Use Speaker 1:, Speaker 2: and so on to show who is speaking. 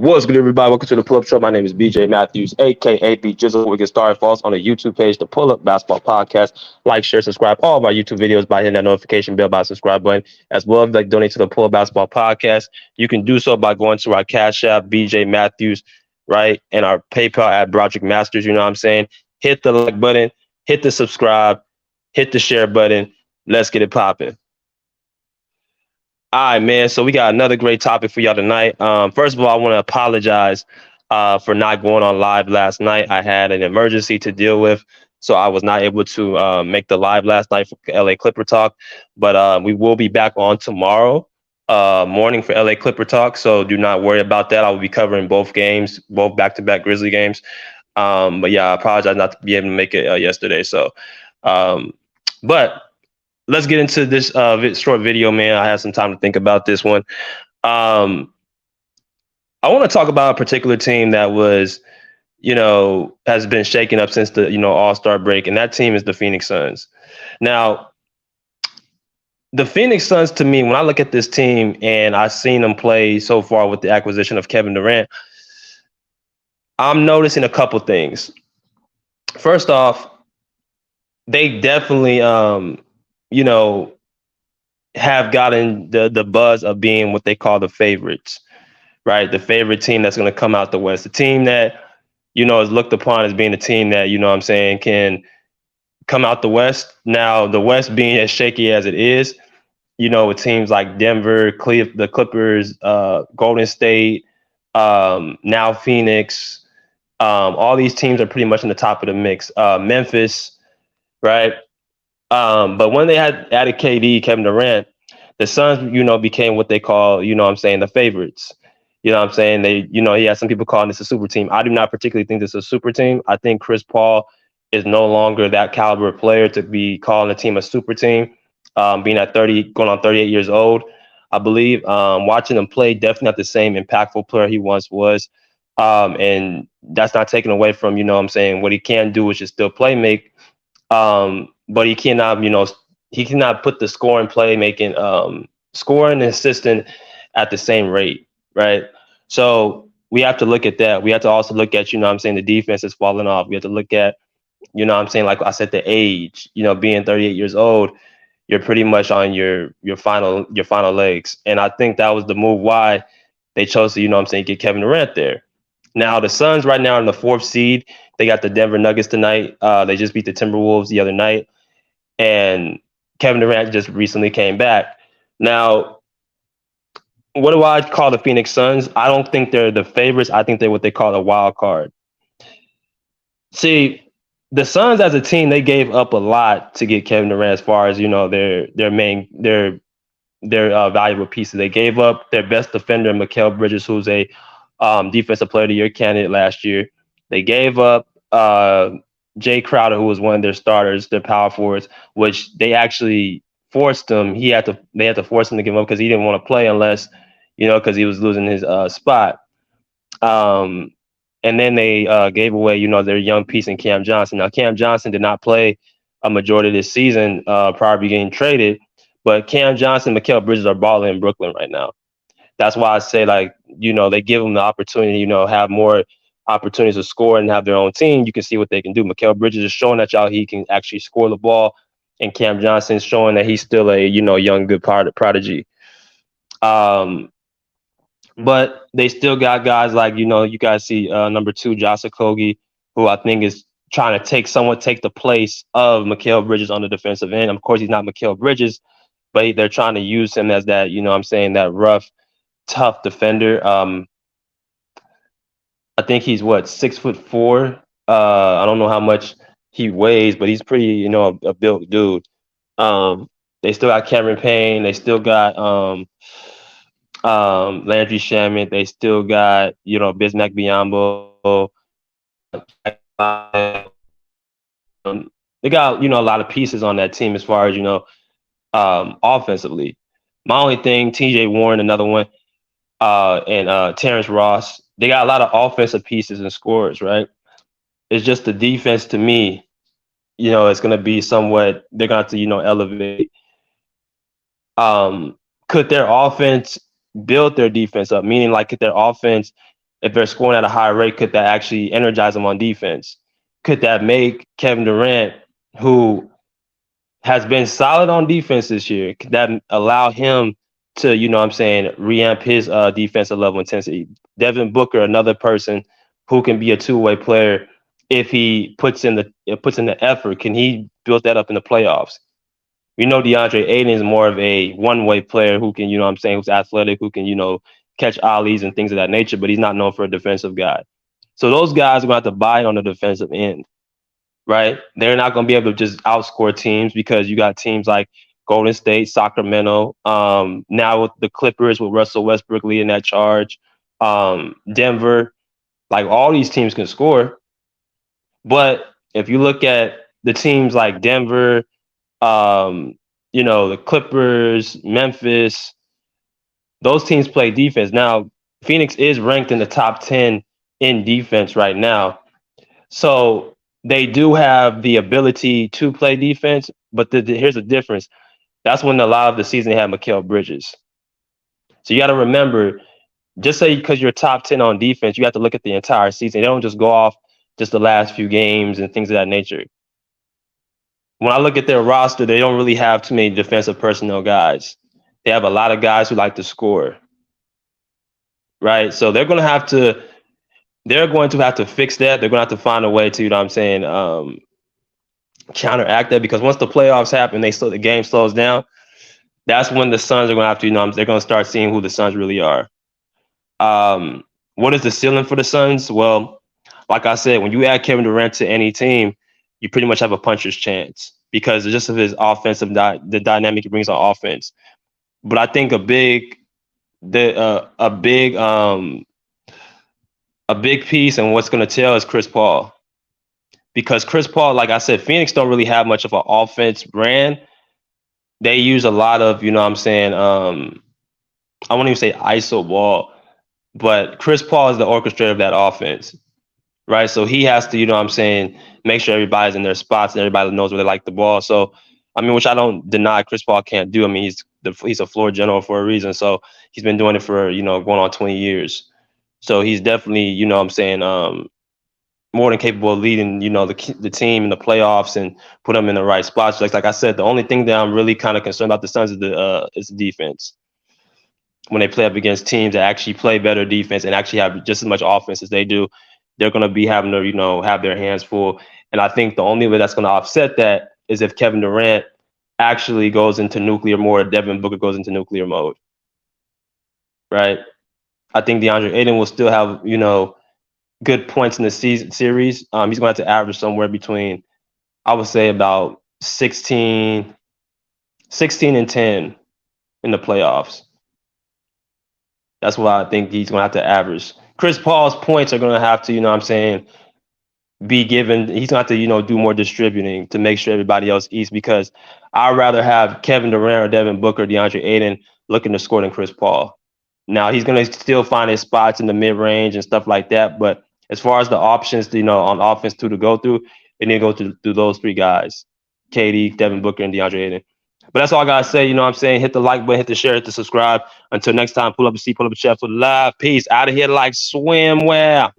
Speaker 1: What's good, everybody? Welcome to the Pull Up Show. My name is BJ Matthews, aka B Jizzle. We get started. Follow us on the YouTube page, the Pull Up Basketball Podcast. Like, share, subscribe all of our YouTube videos by hitting that notification bell by subscribe button. As well, if you'd like to donate to the Pull Up Basketball Podcast, you can do so by going to our Cash App, BJ Matthews, right, and our PayPal at Broderick Masters. You know what I'm saying? Hit the like button, hit the subscribe, hit the share button. Let's get it popping. All right, man. So we got another great topic for y'all tonight. First of all, I want to apologize for not going on live last night. I had an emergency to deal with, so I was not able to make the live last night for LA Clipper Talk. But we will be back on tomorrow morning for LA Clipper Talk. So do not worry about that. I will be covering both games, both back-to-back Grizzly games. But yeah, I apologize not to be able to make it yesterday. So, but let's get into this short video, man. I had some time to think about this one. I want to talk about a particular team that was, has been shaken up since the, All-Star break, and that team is the Phoenix Suns. Now, the Phoenix Suns, to me, when I look at this team and I've seen them play so far with the acquisition of Kevin Durant, I'm noticing a couple things. First off, they definitely have gotten the buzz of being what they call the favorites, right? The favorite team that's going to come out the West. The team that, is looked upon as being a team that, can come out the West. Now, the West being as shaky as it is, with teams like Denver, the Clippers, Golden State, now Phoenix, all these teams are pretty much in the top of the mix. Memphis, right? But when they had added Kevin Durant, the Suns, became what they call, the favorites. They, he has some people calling this a super team. I do not particularly think this is a super team. I think Chris Paul is no longer that caliber of player to be calling a team a super team, being at 30, going on 38 years old, I believe. Watching him play, definitely not the same impactful player he once was. And that's not taken away from, what he can do, which is still play make. But he cannot, he cannot put the scoring, playmaking, scoring and assistant at the same rate, right? So we have to look at that. We have to also look at, the defense is falling off. We have to look at, like I said, the age, being 38 years old, you're pretty much on your final legs. And I think that was the move why they chose to, get Kevin Durant there. Now the Suns right now are in the 4th seed. They got the Denver Nuggets tonight. They just beat the Timberwolves the other night. And Kevin Durant just recently came back. Now, what do I call the Phoenix Suns? I don't think they're the favorites. I think they're what they call a wild card. See, the Suns as a team, they gave up a lot to get Kevin Durant as far as, their valuable pieces. They gave up their best defender, Mikal Bridges, who's a Defensive Player of the Year candidate last year. They gave up Jay Crowder, who was one of their starters, their power forwards, which they actually forced him. They had to force him to give up because he didn't want to play unless, because he was losing his spot. And then they gave away, their young piece in Cam Johnson. Now, Cam Johnson did not play a majority of this season prior to getting traded, but Cam Johnson, Mikal Bridges are balling in Brooklyn right now. That's why I say, they give them the opportunity, have more opportunities to score and have their own team. You can see what they can do. Mikal Bridges is showing that he can actually score the ball, and Cam Johnson is showing that he's still a young good prodigy. But they still got guys like you guys see number 2 Josh Okogie, who I think is trying to take the place of Mikal Bridges on the defensive end. Of course, he's not Mikal Bridges, but they're trying to use him as that that rough, tough defender. I think he's 6'4". I don't know how much he weighs, but he's pretty, a built dude. They still got Cameron Payne. They still got Landry Shamet. They still got, Bismack Biyombo. They got, a lot of pieces on that team as far as, offensively. My only thing, TJ Warren, another one, and Terrence Ross. They got a lot of offensive pieces and scorers, right? It's just the defense to me, it's going to be somewhat, they're going to have to, elevate. Could their offense build their defense up? Meaning, could their offense if they're scoring at a high rate, could that actually energize them on defense? Could that make Kevin Durant, who has been solid on defense this year, could that allow him to, reamp his defensive level intensity? Devin Booker, another person who can be a two-way player if he puts in the effort. Can he build that up in the playoffs? We know DeAndre Ayton is more of a one-way player who can, who's athletic, who can, catch ollies and things of that nature, but he's not known for a defensive guy. So those guys are going to have to buy on the defensive end, right? They're not going to be able to just outscore teams because you got teams like Golden State, Sacramento, now with the Clippers with Russell Westbrook leading that charge, Denver, like all these teams can score. But if you look at the teams like Denver, the Clippers, Memphis, those teams play defense. Now, Phoenix is ranked in the top 10 in defense right now. So they do have the ability to play defense, but here's the difference. That's when a lot of the season they had Mikal Bridges. So you got to remember, just say because you're top 10 on defense, you have to look at the entire season. They don't just go off just the last few games and things of that nature. When I look at their roster, they don't really have too many defensive personnel guys. They have a lot of guys who like to score, right? So they're going to have to fix that. They're going to have to find a way to, counteract that, because once the playoffs happen, the game slows down. That's when the Suns are going to have to, they're going to start seeing who the Suns really are. What is the ceiling for the Suns? Well, like I said, when you add Kevin Durant to any team, you pretty much have a puncher's chance because just of his offensive, the dynamic he brings on offense. But I think a big piece and what's going to tell is Chris Paul. Because Chris Paul, like I said, Phoenix don't really have much of an offense brand. They use a lot of, I won't even say ISO ball, but Chris Paul is the orchestrator of that offense, right? So he has to, make sure everybody's in their spots and everybody knows where they like the ball. So, which I don't deny Chris Paul can't do. He's a floor general for a reason. So he's been doing it for, going on 20 years. So he's definitely, more than capable of leading, the team in the playoffs and put them in the right spots. Like I said, the only thing that I'm really kind of concerned about the Suns is the defense. When they play up against teams that actually play better defense and actually have just as much offense as they do, they're going to be having to, have their hands full. And I think the only way that's going to offset that is if Kevin Durant actually goes into nuclear mode, Devin Booker goes into nuclear mode, right? I think DeAndre Ayton will still have, good points in the series. He's going to have to average somewhere between, I would say, about 16 and 10 in the playoffs. That's what I think he's going to have to average. Chris Paul's points are going to have to, be given. He's going to have to, do more distributing to make sure everybody else eats, because I'd rather have Kevin Durant or Devin Booker, DeAndre Ayton looking to score than Chris Paul. Now, he's going to still find his spots in the mid-range and stuff like that, but as far as the options, on offense to go through, they need to go through those three guys, KD, Devin Booker, and DeAndre Ayton. But that's all I got to say. Hit the like button, hit the share, hit the subscribe. Until next time, pull up a seat, pull up a chair for the live. Peace. Out of here like swimwear.